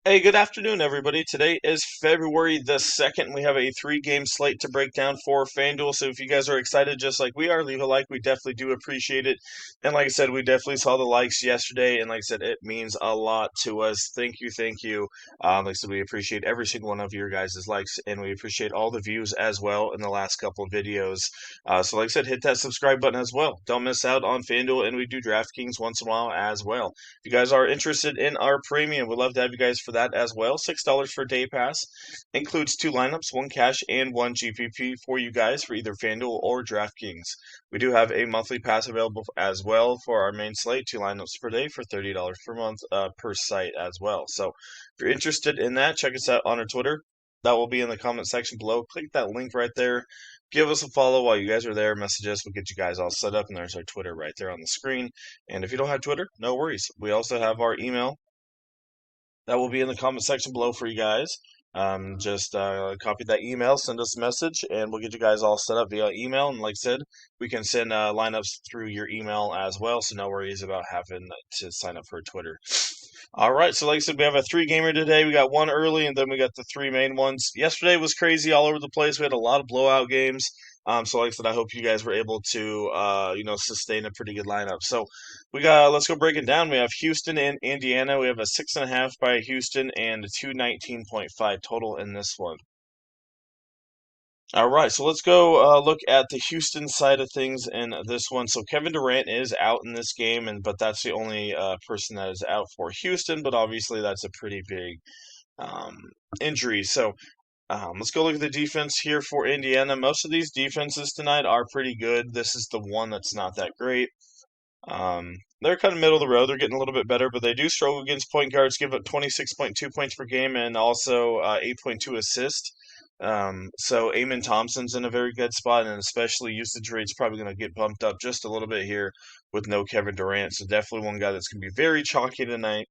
Hey, good afternoon, everybody. Today is February the 2nd. We have a three-game slate to break down for Fanduel. So if you guys are excited just like we are, leave a like. We definitely do appreciate it. And like I said, we definitely saw the likes yesterday. And like I said, it means a lot to us. Thank you, thank you. Like I said, we appreciate every single one of your guys' likes. And we appreciate all the views as well in the last couple of videos. So like I said, hit that subscribe button as well. Don't miss out on Fanduel. And we do DraftKings once in a while as well. If you guys are interested in our premium, we'd love to have you guys for that as well. $6 for day pass includes two lineups, one cash and one GPP for you guys for either FanDuel or DraftKings. We do have a monthly pass available as well for our main slate, two lineups per day for $30 per month per site as well. So if you're interested in that, check us out on our Twitter. That will be in the comment section below. Click that link right there. Give us a follow while you guys are there. Message us. We'll get you guys all set up. And there's our Twitter right there on the screen. And if you don't have Twitter, no worries. We also have our email that will be in the comment section below for you guys. Just copy that email, send us a message, and we'll get you guys all set up via email. And like I said, we can send lineups through your email as well, so no worries about having to sign up for Twitter. All right, so like I said, we have a three-gamer today. We got one early, and then we got the three main ones. Yesterday was crazy all over the place. We had a lot of blowout games. So like I said, I hope you guys were able to, sustain a pretty good lineup. So let's go break it down. We have Houston and Indiana. We have a 6.5 by Houston and a 219.5 total in this one. All right, so let's go look at the Houston side of things in this one. So Kevin Durant is out in this game, but that's the only person that is out for Houston. But obviously, that's a pretty big um, injury. So let's go look at the defense here for Indiana. Most of these defenses tonight are pretty good. This is the one that's not that great. They're kind of middle of the road. They're getting a little bit better, but they do struggle against point guards, give up 26.2 points per game and also 8.2 assists. So Amon Thompson's in a very good spot, and especially usage rate's probably going to get bumped up just a little bit here with no Kevin Durant. So definitely one guy that's going to be very chalky tonight,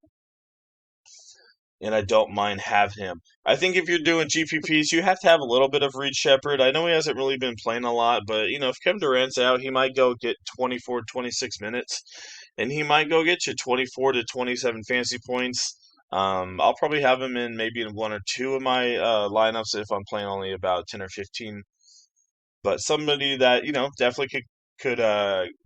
and I don't mind having him. I think if you're doing GPPs, you have to have a little bit of Reed Shepard. I know he hasn't really been playing a lot, but if Kevin Durant's out, he might go get 24, 26 minutes, and he might go get you 24 to 27 fantasy points. I'll probably have him in maybe in one or two of my lineups if I'm playing only about 10 or 15. But somebody that definitely could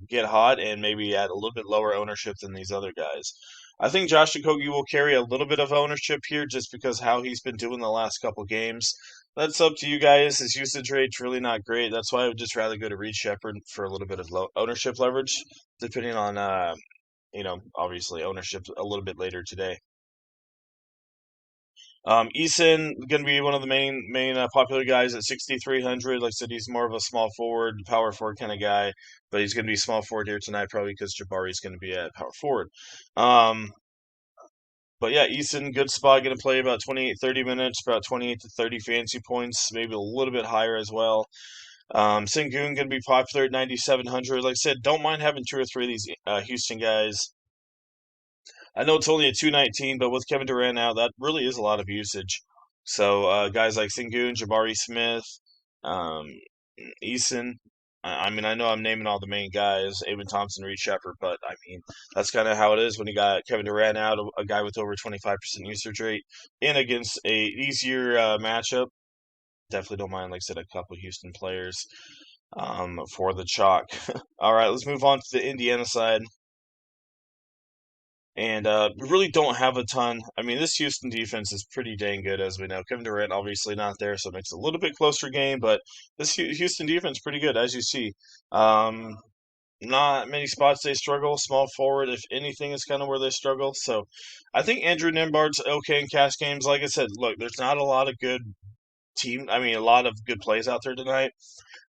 get hot and maybe at a little bit lower ownership than these other guys. I think Josh Okogie will carry a little bit of ownership here just because how he's been doing the last couple games. That's up to you guys. His usage rate's really not great. That's why I would just rather go to Reed Shepard for a little bit of low ownership leverage, depending on obviously ownership a little bit later today. Eason going to be one of the main popular guys at 6,300. Like I said, he's more of a small forward, power forward kind of guy, but he's going to be small forward here tonight probably because Jabari's going to be at power forward. Um, but yeah, Eason, good spot, going to play about 28, 30 minutes, about 28 to 30 fantasy points, maybe a little bit higher as well. Sengun going to be popular at 9,700. Like I said, don't mind having two or three of these Houston guys. I know it's only a 219, but with Kevin Durant out, that really is a lot of usage. So guys like Sengun, Jabari Smith, um, Eason. I mean, I know I'm naming all the main guys, Amon Thompson, Reed Shepard, but I mean, that's kind of how it is when you got Kevin Durant out, a guy with over 25% usage rate, and against a easier matchup. Definitely don't mind, like I said, a couple Houston players for the chalk. All right, let's move on to the Indiana side. And we really don't have a ton. I mean, this Houston defense is pretty dang good, as we know. Kevin Durant obviously not there, so it makes it a little bit closer game. But this Houston defense pretty good, as you see. Um, Not many spots they struggle. Small forward, if anything, is kind of where they struggle. So I think Andrew Nembhard's okay in cash games. Like I said, look, there's not a lot of good a lot of good plays out there tonight.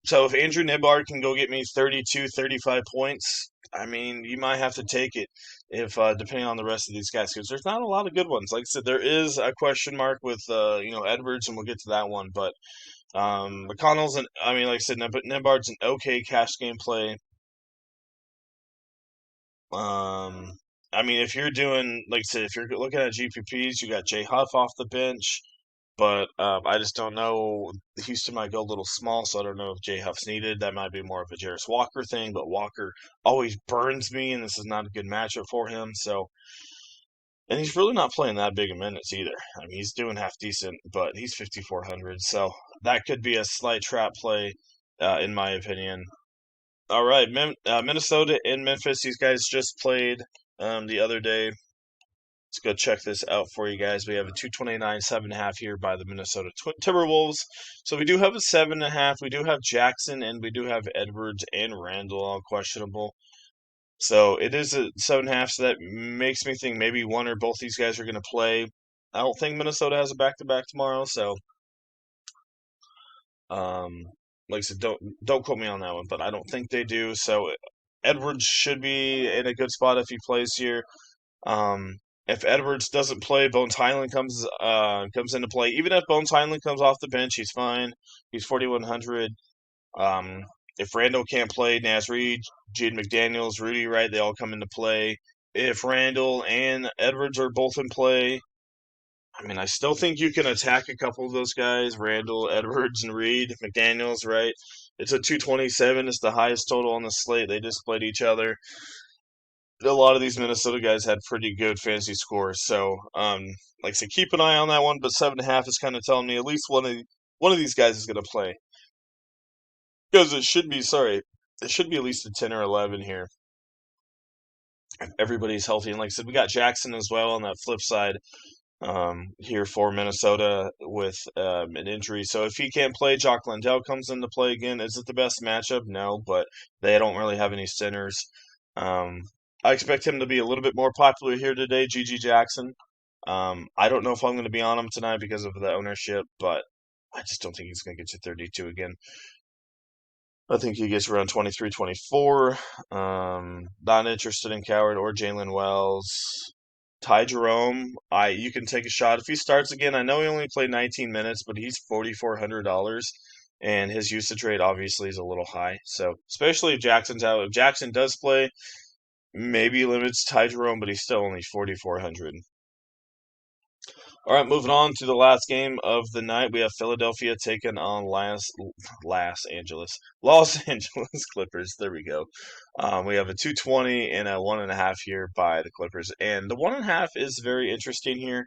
So if Andrew Nembhard can go get me 32, 35 points, I mean, you might have to take it if depending on the rest of these guys, because there's not a lot of good ones. Like I said, there is a question mark with Edwards, and we'll get to that one. But McConnell's like I said, Nembhard's an okay cash game play. Um, I mean, if you're doing like I said, if you're looking at GPPs, you got Jay Huff off the bench. But I just don't know. Houston might go a little small, so I don't know if Jay Huff's needed. That might be more of a Jarris Walker thing, but Walker always burns me, and this is not a good matchup for him. So And he's really not playing that big of minutes either. I mean, he's doing half decent, but he's 5,400, so that could be a slight trap play, in my opinion. All right, Minnesota and Memphis. These guys just played the other day. Let's go check this out for you guys. We have a 229 7.5 here by the Minnesota Timberwolves. So we do have a 7.5. We do have Jackson and we do have Edwards and Randall all questionable. So it is a 7.5. So that makes me think maybe one or both these guys are going to play. I don't think Minnesota has a back-to-back tomorrow. So, um, like I said, don't quote me on that one, but I don't think they do. So Edwards should be in a good spot if he plays here. Um, if Edwards doesn't play, Bones Highland comes into play. Even if Bones Highland comes off the bench, he's fine. He's 4,100. If Randall can't play, Naz Reid, Jaden McDaniels, Rudy Wright, they all come into play. If Randall and Edwards are both in play, I mean, I still think you can attack a couple of those guys, Randall, Edwards, and Reid, McDaniels, right? It's a 227. It's the highest total on the slate. They just played each other. A lot of these Minnesota guys had pretty good fantasy scores. So, like I said, keep an eye on that one. But 7.5 is kind of telling me at least one of these guys is going to play because it should be at least a 10 or 11 here. If everybody's healthy, and like I said, we got Jackson as well on that flip side. Here for Minnesota with an injury. So if he can't play, Jock Landale comes into play again. Is it the best matchup? No, but they don't really have any centers. Um, I expect him to be a little bit more popular here today, GG Jackson. I don't know if I'm going to be on him tonight because of the ownership, but I just don't think he's going to get you 32 again. I think he gets around 23, 24. Not interested in Coward or Jalen Wells. Ty Jerome, you can take a shot if he starts again. I know he only played 19 minutes, but he's $4,400, and his usage rate obviously is a little high. So especially if Jackson's out, if Jackson does play, maybe limits Ty Jerome, but he's still only 4,400. All right, moving on to the last game of the night. We have Philadelphia taking on Los Angeles Clippers. There we go. We have a 220 and a 1.5 here by the Clippers, and the 1.5 is very interesting here.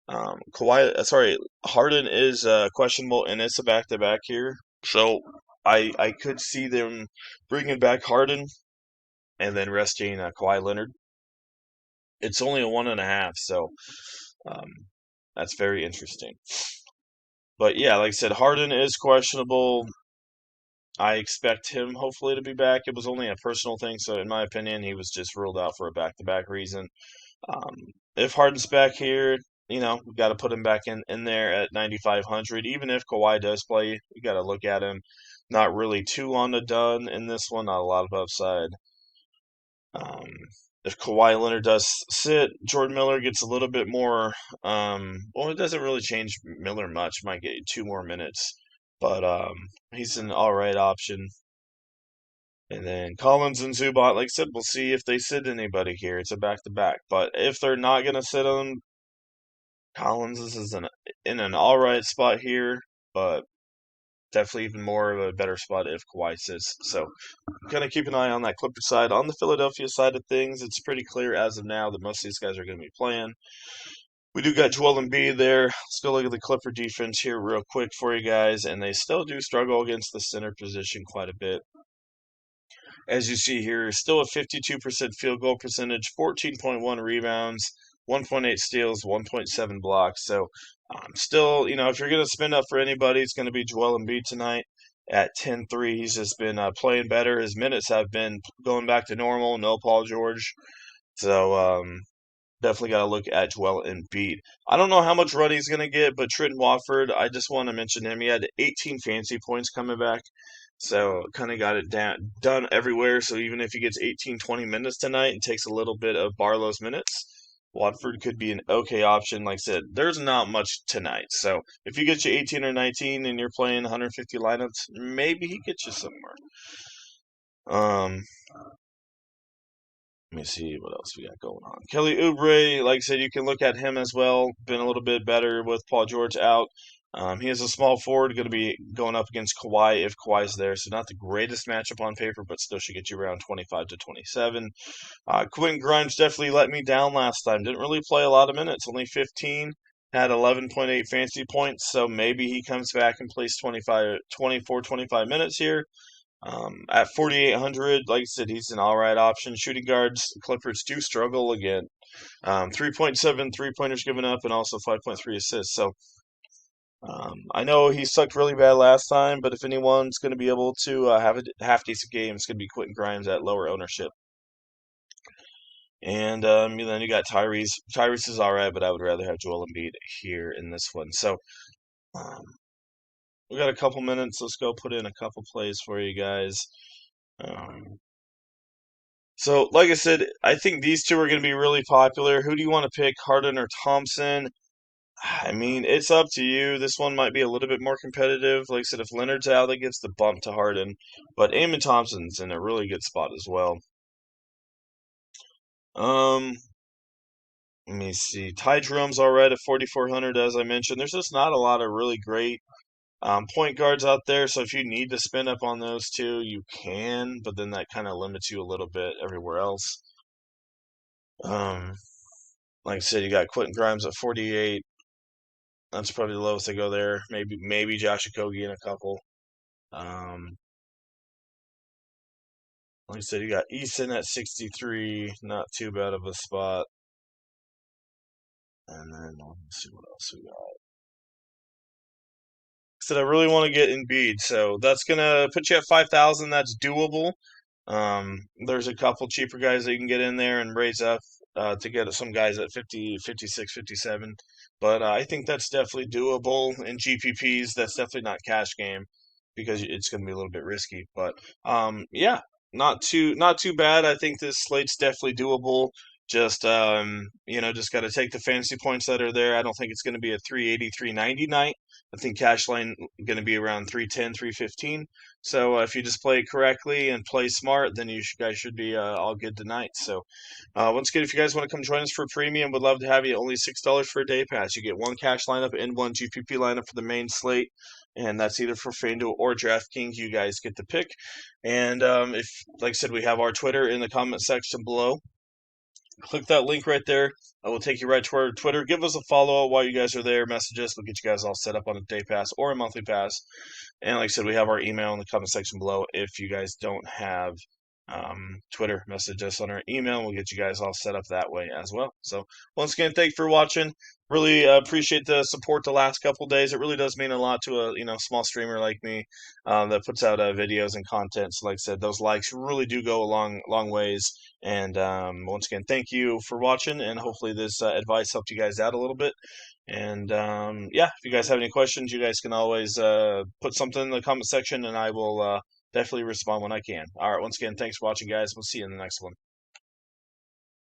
Harden is questionable, and it's a back-to-back here. So I could see them bringing back Harden and then resting Kawhi Leonard. It's only a 1.5, so um, that's very interesting. But yeah, like I said, Harden is questionable. I expect him hopefully to be back. It was only a personal thing, so in my opinion, he was just ruled out for a back-to-back reason. Um, if Harden's back here, we got to put him back in there at 9,500. Even if Kawhi does play, we got to look at him. Not really too on the done in this one. Not a lot of upside. Um, if Kawhi Leonard does sit, Jordan Miller gets a little bit more. It doesn't really change Miller much. Might get 2 more minutes, but he's an all right option. And then Collins and Zubac, like I said, we'll see if they sit anybody here. It's a back-to-back. But if they're not going to sit them, Collins is in an all right spot here, but definitely even more of a better spot if Kawhi sits. So kind of keep an eye on that Clipper side. On the Philadelphia side of things, it's pretty clear as of now that most of these guys are going to be playing. We do got Joel Embiid there. Let's go look at the Clipper defense here real quick for you guys, and they still do struggle against the center position quite a bit. As you see here, still a 52% field goal percentage, 14.1 rebounds, 1.8 steals, 1.7 blocks. So still, if you're going to spend up for anybody, it's going to be Joel Embiid tonight at 10-3. He's just been playing better. His minutes have been going back to normal. No Paul George. So definitely got to look at Joel Embiid. I don't know how much run he's going to get, but Trenton Watford, I just want to mention him. He had 18 fantasy points coming back. So kind of got it done everywhere. So even if he gets 18, 20 minutes tonight and takes a little bit of Barlow's minutes, Watford could be an okay option. Like I said, there's not much tonight. So if you get you 18 or 19 and you're playing 150 lineups, maybe he gets you somewhere. Let me see what else we got going on. Kelly Oubre, like I said, you can look at him as well. Been a little bit better with Paul George out. He is a small forward, going to be going up against Kawhi if Kawhi's there, so not the greatest matchup on paper, but still should get you around 25 to 27. Quentin Grimes definitely let me down last time. Didn't really play a lot of minutes, only 15. Had 11.8 fantasy points, so maybe he comes back and plays 25, 24, 25 minutes here. At 4,800, like I said, he's an all right option. Shooting guards, the Clippers do struggle again. 3.7 three-pointers given up and also 5.3 assists. So I know he sucked really bad last time, but if anyone's going to be able to have a half decent game, it's going to be Quentin Grimes at lower ownership. And then you got Tyrese. Tyrese is all right, but I would rather have Joel Embiid here in this one. So um, we got a couple minutes. Let's go put in a couple plays for you guys. Um, so, like I said, I think these two are going to be really popular. Who do you want to pick, Harden or Thompson? I mean, it's up to you. This one might be a little bit more competitive. Like I said, if Leonard's out, that gives the bump to Harden. But Amon Thompson's in a really good spot as well. Um, Let me see. Ty Jerome's all right at 4,400, as I mentioned. There's just not a lot of really great point guards out there. So if you need to spend up on those two, you can. But then that kind of limits you a little bit everywhere else. Um, like I said, you got Quentin Grimes at 48. That's probably the lowest they go there. Maybe Josh Okogie in a couple. Um, like I said, you got Eason at 63. Not too bad of a spot. And then let's see what else we got. Said I really want to get Embiid, so that's gonna put you at 5,000. That's doable. There's a couple cheaper guys that you can get in there and raise up to get some guys at 50, 56, 57. But I think that's definitely doable in GPPs. That's definitely not cash game because it's going to be a little bit risky. But yeah, not too bad. I think this slate's definitely doable. Just just got to take the fantasy points that are there. I don't think it's going to be a 380, 390 night. I think cash line going to be around 310, 315. So if you just play it correctly and play smart, then you guys should be all good tonight. So once again, if you guys want to come join us for premium, we'd love to have you. Only $6 for a day pass. You get one cash lineup and one GPP lineup for the main slate, and that's either for FanDuel or DraftKings. You guys get to pick. And if, like I said, we have our Twitter in the comment section below. Click that link right there. I will take you right to our Twitter. Give us a follow while you guys are there. Message us. We'll get you guys all set up on a day pass or a monthly pass. And like I said, we have our email in the comment section below. If you guys don't have Twitter, message us on our email. We'll get you guys all set up that way as well. So once again, thanks for watching. Really appreciate the support the last couple days. It really does mean a lot to a small streamer like me that puts out videos and content. So like I said, those likes really do go a long ways. And once again, thank you for watching, and hopefully this advice helped you guys out a little bit. And yeah, if you guys have any questions, you guys can always put something in the comment section, and I will definitely respond when I can. All right, once again, thanks for watching, guys. We'll see you in the next one.